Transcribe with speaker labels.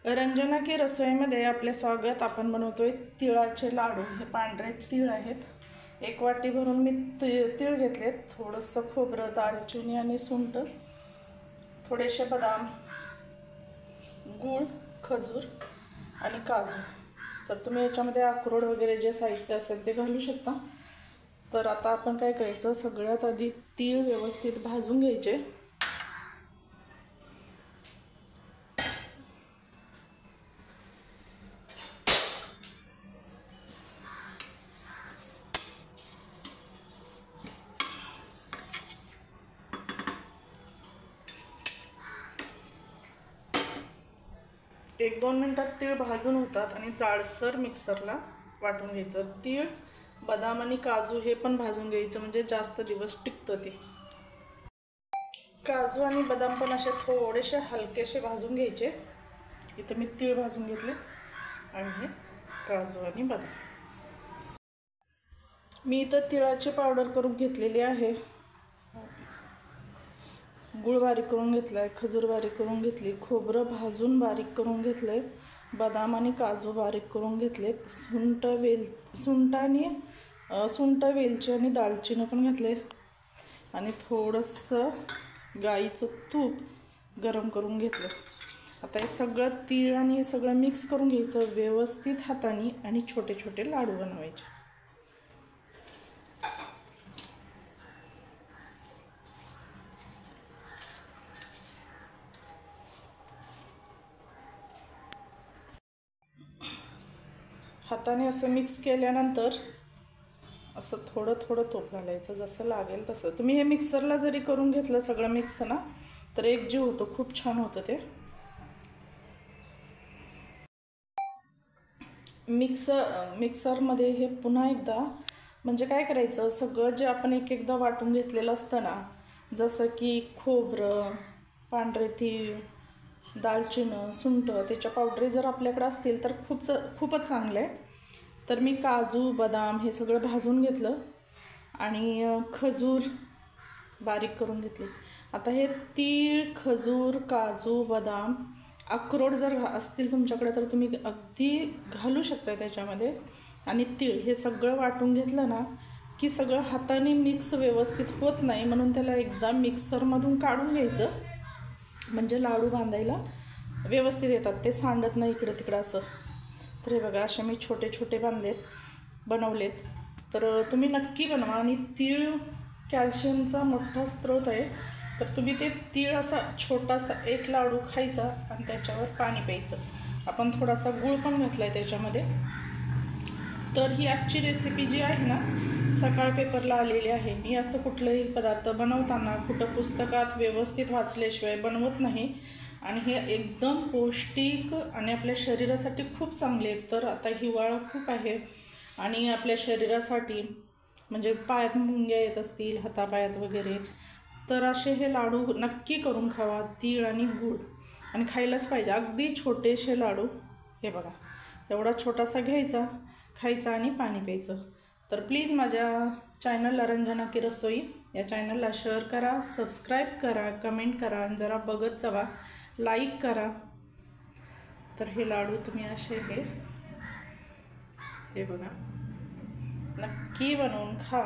Speaker 1: रंजना की रसोईमध्ये आपले स्वागत। आपण बनवतोय तिळाचे लाडू। हे पांढरे तीळ आहेत। 1 वाटी भरून मी तीळ घेतलेत, थोडंसं खोबरं, दालचिनी आणि सुंठ, थोडेसे बदाम, गूळ, खजूर आणि काजू। तर तुम्ही याच्यामध्ये अक्रोड वगैरे जे साहित्य असेल ते घालू शकता। तर आता आपण काय करायचं, सगळ्यात आधी तीळ व्यवस्थित भाजून घ्यायचे। एक 2 मिनिटात तीळ भाजून होतात आणि जाडसर मिक्सरला वाटून घ्यायचं। तीळ, बदाम आणि काजू हे पण भाजून घ्यायचं, म्हणजे जास्त दिवस टिकतं ते। काजू आणि बदाम पण असे थोडेसे हलकेसे भाजून घ्यायचे। इथं मी तीळ भाजून घेतले आणि हे काजू आणि बदाम। मी इथं तिळाची पावडर करून घेतलेली आहे। गुळ बारीक करून घेतलाय, खजूर बारीक करून घेतली, खोबरं भाजून बारीक करून घेतलंय, बदाम आणि काजू बारीक करून घेतलेत, सुंठ, वेलची आणि दालचिनी पण घातले आणि थोडंसं गाईचं तूप गरम करून घेतलं। आता हे सगळं तीळ आणि हे सगळं मिक्स करून घ्यायचं व्यवस्थित हाताने आणि छोटे छोटे लाडू बनवायचे। हाताने असं मिक्स केल्यानंतर असं थोडं थोडं तूप घालायचं, जसं लागेल तसं। तुम्ही हे मिक्सरला जरी करून घेतलं सगळं मिक्स ना, तर एकजीव होतं, खूप छान होतं ते। मिक्सरमध्ये हे पुन्हा एकदा म्हणजे काय करायचं, सगळं जे आपण एकदा वाटून घेतलेलं असतं ना, जसं की खोबरं, पांढरे तीळ, दालचिनी, सुंठ, त्याच्या पावडरी जर आपल्याकडे असतील तर खूपच चांगलं आहे। तर मी काजू, बदाम हे सगळं भाजून घेतलं आणि खजूर बारीक करून घेतले। आता हे तीळ, खजूर, काजू, बदाम, अक्रोड जर असतील तुमच्याकडे तर तुम्ही अगदी घालू शकता त्याच्यामध्ये, आणि तीळ हे सगळं वाटून घेतलं ना की सगळं हाताने मिक्स व्यवस्थित होत नाही, म्हणून त्याला एकदा मिक्सरमधून काढून घ्यायचं, म्हणजे लाडू बांधायला व्यवस्थित येतात, ते सांडत नाही इकडे तिकडं असं। तर हे बघा, असे मी छोटे छोटे बनवलेत। तर तुम्ही नक्की बनवा। आणि तीळ कॅल्शियमचा मोठा स्रोत आहे, तर तुम्ही ते तीळ असा छोटासा एक लाडू खायचा आणि त्याच्यावर पाणी प्यायचं। आपण थोडासा गूळ पण घातला आहे त्याच्यामध्ये। तर ही आजची रेसिपी जी आहे ना, सकाळ पेपरला आलेली आहे। मी असं कुठलंही पदार्थ बनवताना कुठं पुस्तकात व्यवस्थित वाचल्याशिवाय बनवत नाही, आणि हे एकदम पौष्टिक आणि आपल्या शरीरासाठी खूप चांगले आहेत। तर आता हिवाळा खूप आहे आणि आपल्या शरीरासाठी म्हणजे पायात मुंग्या येत असतील, हातापायात वगैरे, तर असे हे लाडू नक्की करून खावा, तीळ आणि गूळ, आणि खायलाच पाहिजे। अगदी छोटेसे लाडू, हे बघा एवढा छोटासा घ्यायचा, खायचा आणि पाणी प्यायचं। तर प्लीज माझ्या चॅनलला रंजना की रसोई या चॅनलला शेअर करा, सबस्क्राईब करा, कमेंट करा आणि जरा बघत जावा, लाईक करा। तर हे लाडू तुम्ही असे हे बघा नक्की बनवून खा।